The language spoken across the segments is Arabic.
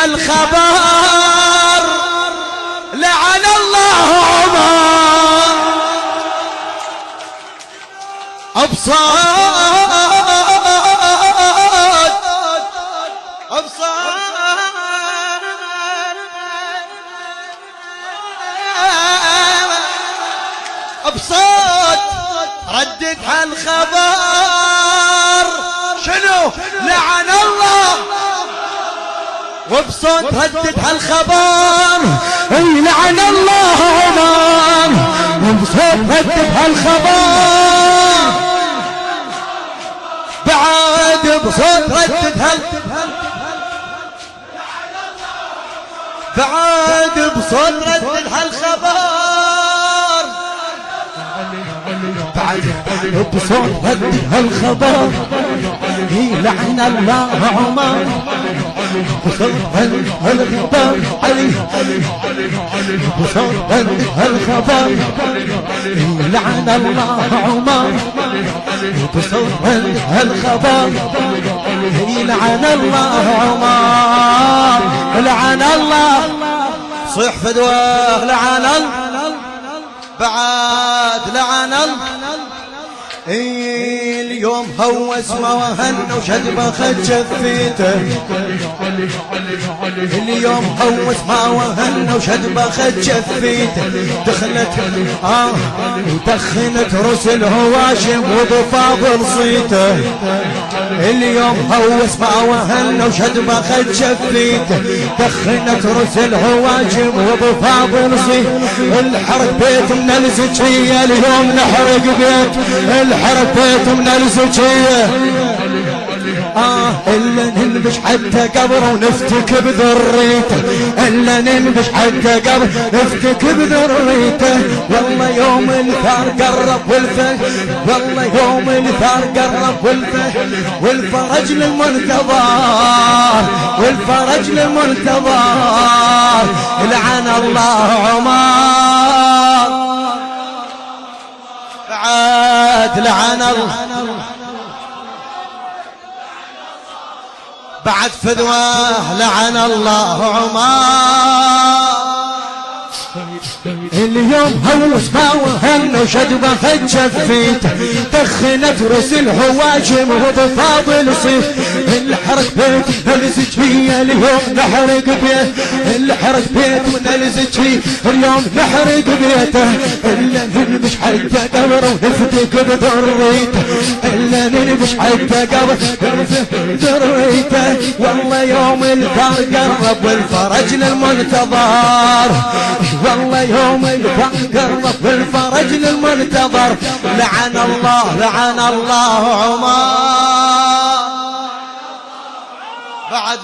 هالخبر لعن الله عمر بصوت ردت هالخبر شنو لعن الله وبصوت ردت هالخبر اي لعن الله عمر وبصوت ردت هالخبر بعد بصوت ردت بعد بصوت ردت هالخبر بعد بصوت ردت هالخبر هي لعن الله عمر بصوت هالخبر علي بصوت هالخبر لعن الله عمر بصوت هالخبر لعن الله عمر لعن الله صيح فدواه لعن بعد لعن اليوم هوس ما وهن وشد بخد شفيته اليوم هوس ما وهن وشد بخد شفيته دخلت ودخنت رسل هواشم وبفاضل صيته اليوم هوس ما وهن وشد بخد شفيته دخنت رسل هواشم وبفاضل صيته الحرق بيت من الزكية اليوم نحرق بيت الحرق بيت من الزكية إلا ننبش حتى قبر ونفتك بذريته إلا ننبش حتى قبر نفتك بذريته والله يوم الثار قرب والله يوم الثار قرب والفرج للمنتظر والفرج للمنتظر لعن الله عمر بعد لعن الله بعد فدواه لعن الله عمر اليوم هوس ما وهن وشد بخد شفيته دخنت رسل هواجم وبفاضل صيف الحرق بيت الزكية اليوم نحرق بيت الحرق بيت من الزكية اليوم نحرق بيته إلا ننبش حتى قبر ونفتك بذريته إلا ننبش حتى قبر ذريته والله يوم الثار قرب والفرج للمنتظر والله يوم الثار قرب والفرج للمنتظر لعن الله عمر بعد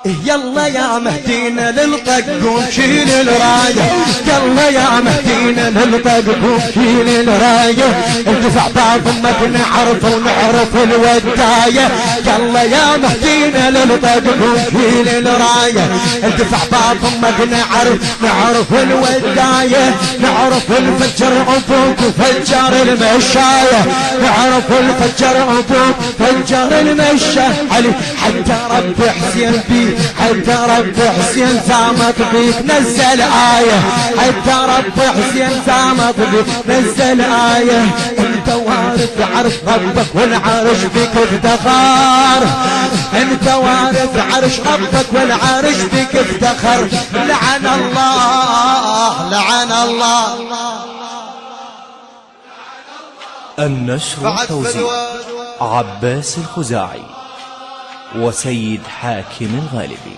يلا يا مهدينا للطق وشيل الرايه يلا يا مهدينا للطق وشيل الرايه ندفع بعض امك نعرف ونعرف الودايه يلا يا مهدينا للطق وشيل الرايه ندفع بعض امك نعرف الودايه نعرف الفجر عبوك وفجر المشايه نعرف الفجر عبوك فجر المشايه علي حتى رب حسين بيه حتى رب حسين زامت بيك نزل آية حتى رب حسين زامت بيك نزل آية انت وارث عرش ربك والعرش بك افتخار انت وارث عرش ربك والعرش بك افتخر لعن الله النشر والتوزيع عباس الخزاعي وسيد حاكم الغالبي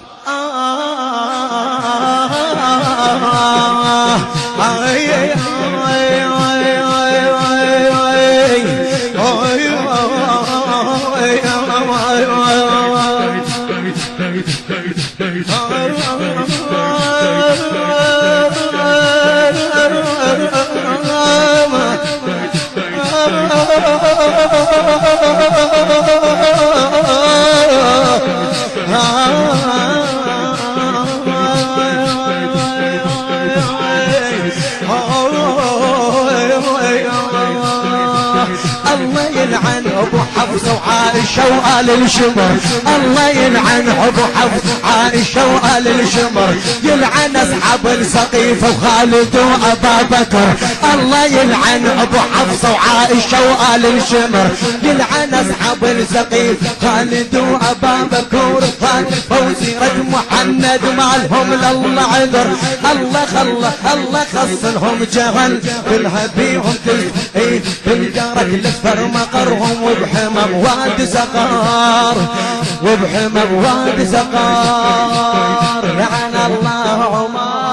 ابو حفص وعائشة وآل الشمر، الله يلعن ابو حفص وعائشة وآل الشمر، يلعن اصحاب السقيفة وخالد وابا بكر، الله يلعن ابو حفص وعائشة وآل الشمر، يلعن اصحاب السقيف خالد وابا بكر، خالد فوزي رد محمد مالهم لله عذر، الله خصلهم جهل بالهبيهم بالجارك الاصفر مقرهم، وبحمم واد سقار وبحمم واد سقار، لعن الله عمر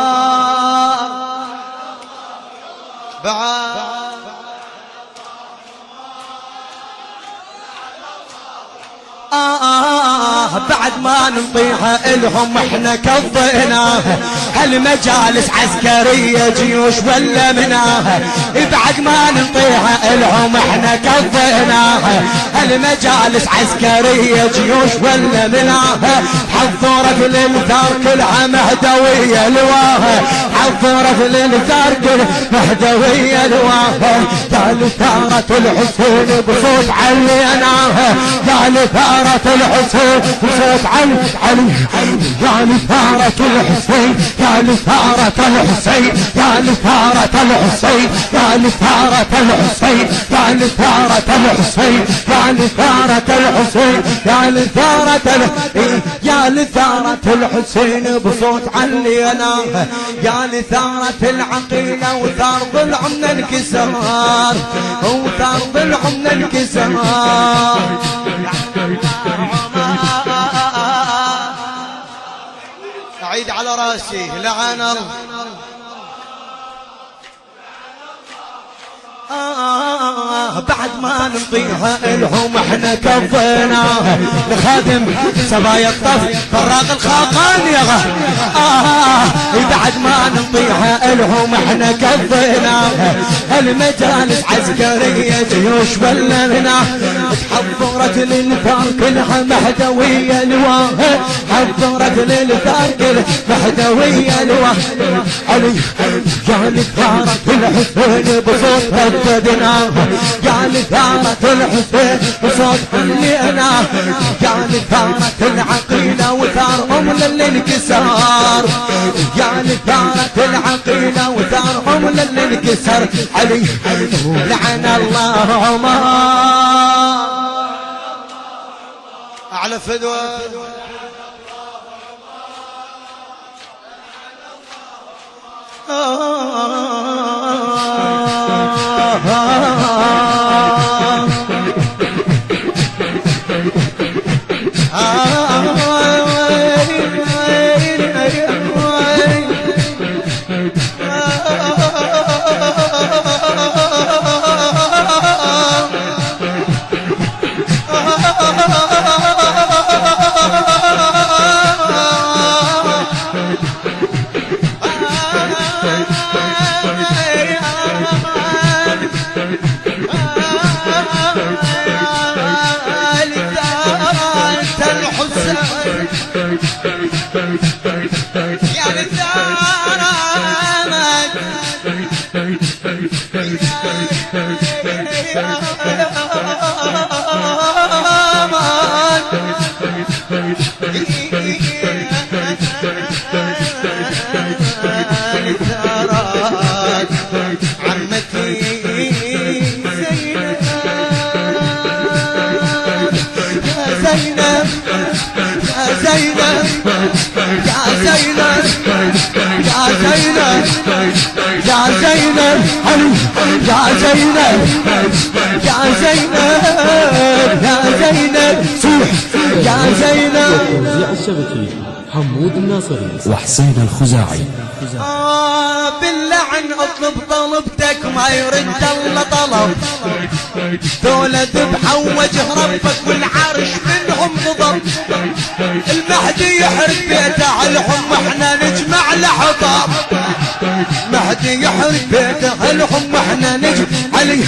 بعد ما نطيها الهم احنا كضيناها، هالمجالس عسكرية جيوش ولا مناها، بعد ما نطيها الهم احنا كضيناها، هالمجالس عسكرية جيوش ولا مناها، حضورة للثار كلها مهدوية لواها، حضورة للثار كلها مهدوية لواها، قال ثارة الحسين بصوت عليناها، قال ثارة الحسين بصوت علي قال ثارة الحسين، قال ثارة الحسين، قال ثارة الحسين، قال ثارة الحسين، قال ثارة الحسين، قال ثارة الحسين، قال ثارة قال ثارة الحسين بصوت عليناها، قال ثارة العقيلة وثار ضلع من انكسار، وثار ضلع من انكسار، أعيد على راسي لعن الله بعد ما نطيها الهم احنا كفيناها، لخادم سبايا الطف فراق الخاقان يغا بعد ما نطيها الهم احنا كفيناها، المجالس عسكرية جيوش ولا منها، تحضرت للثار كلها مهدوية لواها، حضرت للثار كلها مهدوية لواها، علي قال ثارة الحسين بصوت هددناها، قال ثارة الحسين بصوت حليناها، قال ثارة العقيلة وثارهم للانكسار، قال ثارة العقيلة وثارهم للانكسار، علي لعن الله عمر أعلى فدوى الشبكي حمود الناصري وحسين الخزاعي. باللعن اطلب طلبتك ما يرد الله طلب، دولة ذبحة وجه ربك والعرش منهم غضب، المهدي يحرق بيته علهم واحنا نجمع لحطب، مهدي يحرق بيته علهم واحنا نجمع عليه،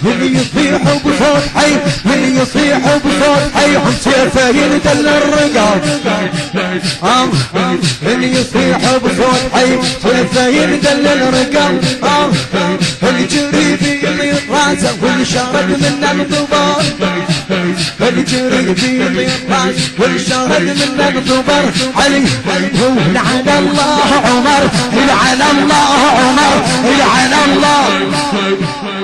اللي يصيحوا بصوت حي اللي يصيحوا بصوت حي هم سيفه يندل الرقاب، اللي يصيحوا بصوت حي سيفه يندل الرقاب، الجريبي اللي راسه والشارد من الضبار الجري في الراس والشارد من الضبار علي لعن الله عمر لعن الله عمر لعن الله